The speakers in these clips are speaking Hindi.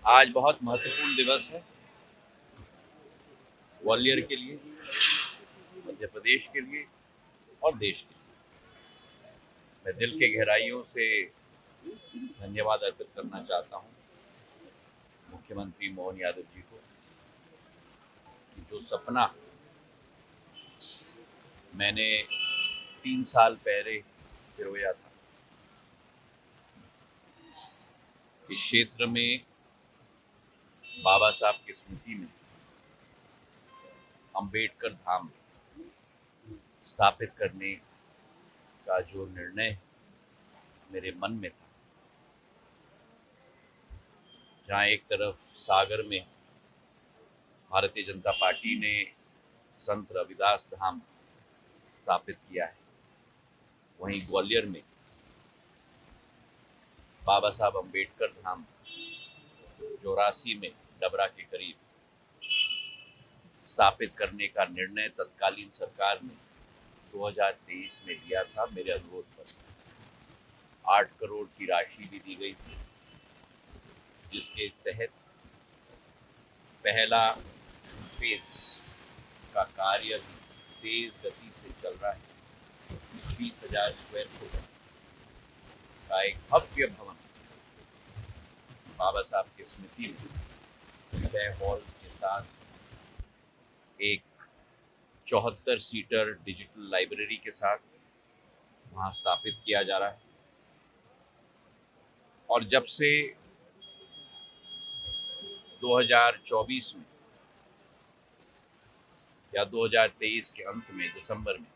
आज बहुत महत्वपूर्ण दिवस है ग्वालियर के लिए, मध्य प्रदेश के लिए और देश के लिए। मैं दिल के गहराइयों से धन्यवाद अर्पित करना चाहता हूँ मुख्यमंत्री मोहन यादव जी को, कि जो सपना मैंने 3 साल पहले पिरोया था, इस क्षेत्र में बाबा साहब की स्मृति में अंबेडकर धाम स्थापित करने का जो निर्णय मेरे मन में था, जहाँ एक तरफ सागर में भारतीय जनता पार्टी ने संत रविदास धाम स्थापित किया है, वहीं ग्वालियर में बाबा साहब अंबेडकर धाम चौरासी में डबरा के करीब स्थापित करने का निर्णय तत्कालीन सरकार ने 2023 में लिया था। मेरे अनुरोध पर 8 करोड़ की राशि भी दी गई थी, जिसके तहत पहला फेज का कार्य तेज गति से चल रहा है। 20,000 स्क्वायर फुट का एक भव्य भवन बाबा साहब की स्मृति में 6 हॉल के साथ एक 74 सीटर डिजिटल लाइब्रेरी के साथ वहाँ स्थापित किया जा रहा है। और जब से 2024 में या 2023 के अंत में दिसंबर में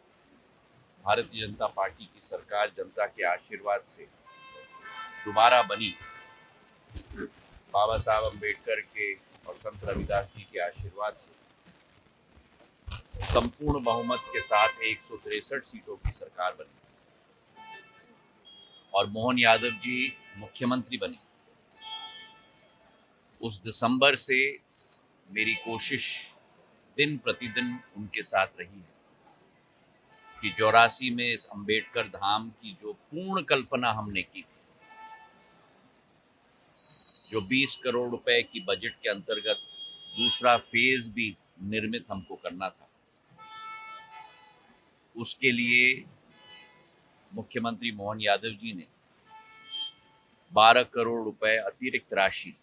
भारतीय जनता पार्टी की सरकार जनता के आशीर्वाद से दोबारा बनी, बाबा साहब अंबेडकर के और संत रविदास जी के आशीर्वाद से संपूर्ण बहुमत के साथ 163 सीटों की सरकार बनी और मोहन यादव जी मुख्यमंत्री बने। उस दिसंबर से मेरी कोशिश दिन प्रतिदिन उनके साथ रही है कि 84 में इस अंबेडकर धाम की जो पूर्ण कल्पना हमने की थी, जो 20 करोड़ रुपए की बजट के अंतर्गत दूसरा फेज भी निर्मित हमको करना था, उसके लिए मुख्यमंत्री मोहन यादव जी ने 12 करोड़ रुपए अतिरिक्त राशि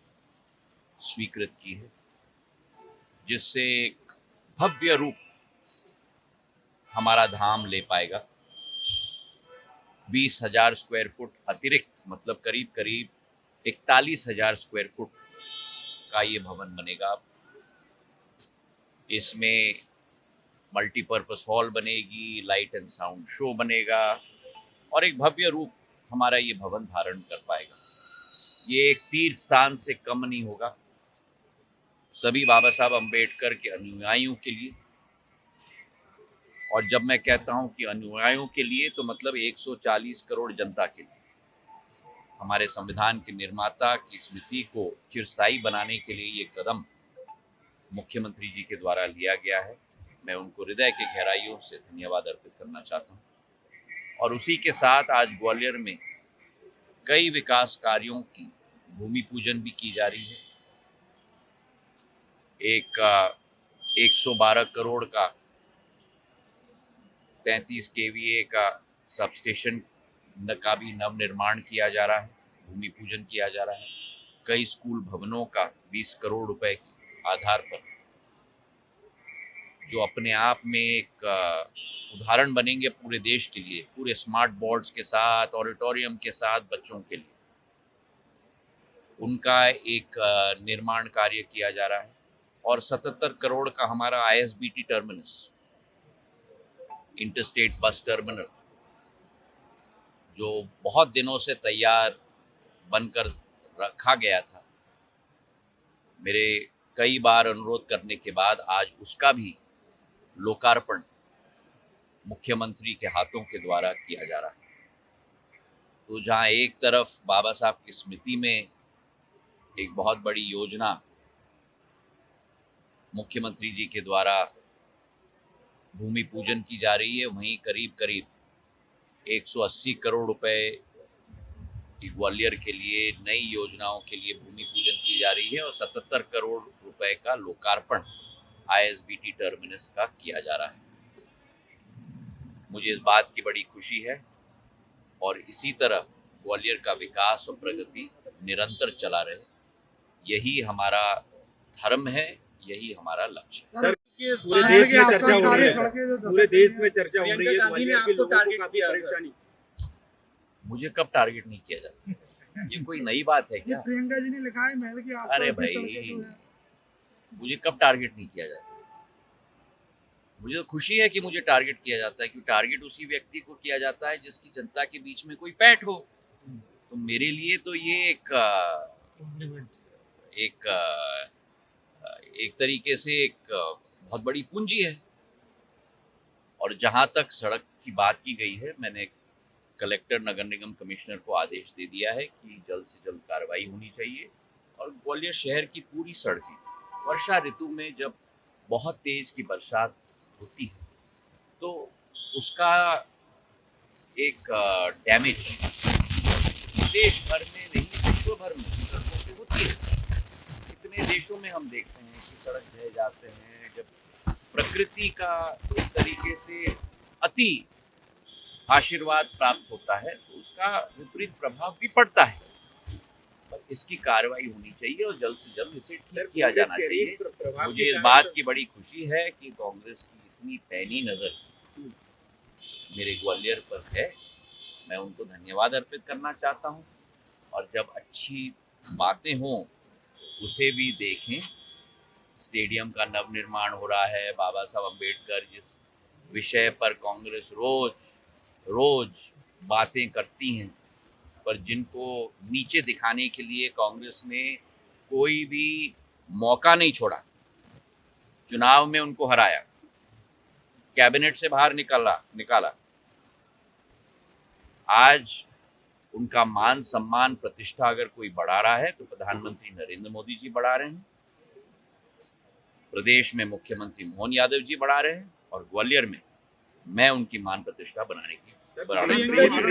स्वीकृत की है, जिससे एक भव्य रूप हमारा धाम ले पाएगा। 20,000 स्क्वायर फुट अतिरिक्त, मतलब करीब करीब 41,000 स्क्वायर फुट का ये भवन बनेगा। इसमें मल्टीपर्पस हॉल बनेगी, लाइट एंड साउंड शो बनेगा और एक भव्य रूप हमारा ये भवन धारण कर पाएगा। ये एक तीर्थ स्थान से कम नहीं होगा। सभी बाबा साहब अंबेडकर के अनुयायियों के लिए, और जब मैं कहता हूं कि अनुयायियों के लिए तो मतलब 140 करोड़ जनता के लिए, हमारे संविधान के निर्माता की स्मृति को चिरस्थायी बनाने के लिए ये कदम मुख्यमंत्री जी के द्वारा लिया गया है। मैं उनको हृदय के गहराइयों से धन्यवाद अर्पित करना चाहता हूँ। और उसी के साथ आज ग्वालियर में कई विकास कार्यों की भूमि पूजन भी की जा रही है। एक 112 करोड़ का 33 केवीए का सबस्टेशन का भी नवनिर्माण किया जा रहा है, भूमि पूजन किया जा रहा है। कई स्कूल भवनों का 20 करोड़ रुपए की आधार पर, जो अपने आप में एक उदाहरण बनेंगे पूरे देश के लिए, पूरे स्मार्ट बोर्ड्स के साथ, ऑडिटोरियम के साथ बच्चों के लिए, उनका एक निर्माण कार्य किया जा रहा है। और 77 करोड़ का हमारा ISBT terminus, interstate bus terminal, जो बहुत दिनों से तैयार बनकर रखा गया था, मेरे कई बार अनुरोध करने के बाद आज उसका भी लोकार्पण मुख्यमंत्री के हाथों के द्वारा किया जा रहा है। तो जहां एक तरफ बाबा साहब की स्मृति में एक बहुत बड़ी योजना मुख्यमंत्री जी के द्वारा भूमि पूजन की जा रही है, वहीं करीब करीब 180 करोड़ रुपए कि ग्वालियर के लिए नई योजनाओं के लिए भूमि पूजन की जा रही है और 77 करोड़ रुपए का लोकार्पण ISBT टर्मिनस का किया जा रहा है। मुझे इस बात की बड़ी खुशी है और इसी तरह ग्वालियर का विकास और प्रगति निरंतर चला रहे, यही हमारा धर्म है, यही हमारा लक्ष्य है। सर, पूरे देश में चर्चा हो रही है, पूरे देश में चर्चा हो रही है, ग्वालियर के लोगों को काफी परेशानी। मुझे कब टारगेट नहीं किया जाता? ये कोई नई बात है क्या? प्रियंका जी ने लिखा है महल के आसपास अरे की भाई, सड़कें जो है। मुझे कब टारगेट नहीं किया जाता? मुझे तो खुशी है कि मुझे टारगेट किया जाता है, क्योंकि टारगेट उसी व्यक्ति को किया जाता है जिसकी जनता के बीच में कोई पैठ हो। तो मेरे लिए तो ये एक तरीके से एक बहुत बड़ी पूंजी है। और जहां तक सड़क की बात की गई है, मैंने कलेक्टर, नगर निगम कमिश्नर को आदेश दे दिया है कि जल्द से जल्द कार्रवाई होनी चाहिए। और ग्वालियर शहर की पूरी सड़कें वर्षा ऋतु में जब बहुत तेज की बरसात होती है तो उसका एक डैमेज देश भर में नहीं, विश्व भर में सड़कों पे होती है। कितने देशों में हम देखते हैं कि सड़क ढह जाते हैं जब प्रकृति का एक तरीके से अति आशीर्वाद प्राप्त होता है तो उसका विपरीत प्रभाव भी पड़ता है। पर इसकी कार्रवाई होनी चाहिए और जल्द से जल्द इसे ठीक किया जाना चाहिए। मुझे इस बात की बड़ी खुशी है कि कांग्रेस की इतनी पैनी नजर मेरे ग्वालियर पर है। मैं उनको धन्यवाद अर्पित करना चाहता हूं और जब अच्छी बातें हों उसे भी देखें। स्टेडियम का नवनिर्माण हो रहा है, बाबा साहब अम्बेडकर जिस विषय पर कांग्रेस रोज बातें करती हैं, पर जिनको नीचे दिखाने के लिए कांग्रेस ने कोई भी मौका नहीं छोड़ा। चुनाव में उनको हराया, कैबिनेट से बाहर निकाला। आज उनका मान सम्मान प्रतिष्ठा अगर कोई बढ़ा रहा है तो प्रधानमंत्री नरेंद्र मोदी जी बढ़ा रहे हैं, प्रदेश में मुख्यमंत्री मोहन यादव जी बढ़ा रहे हैं और ग्वालियर में मैं उनकी मान प्रतिष्ठा बनाने की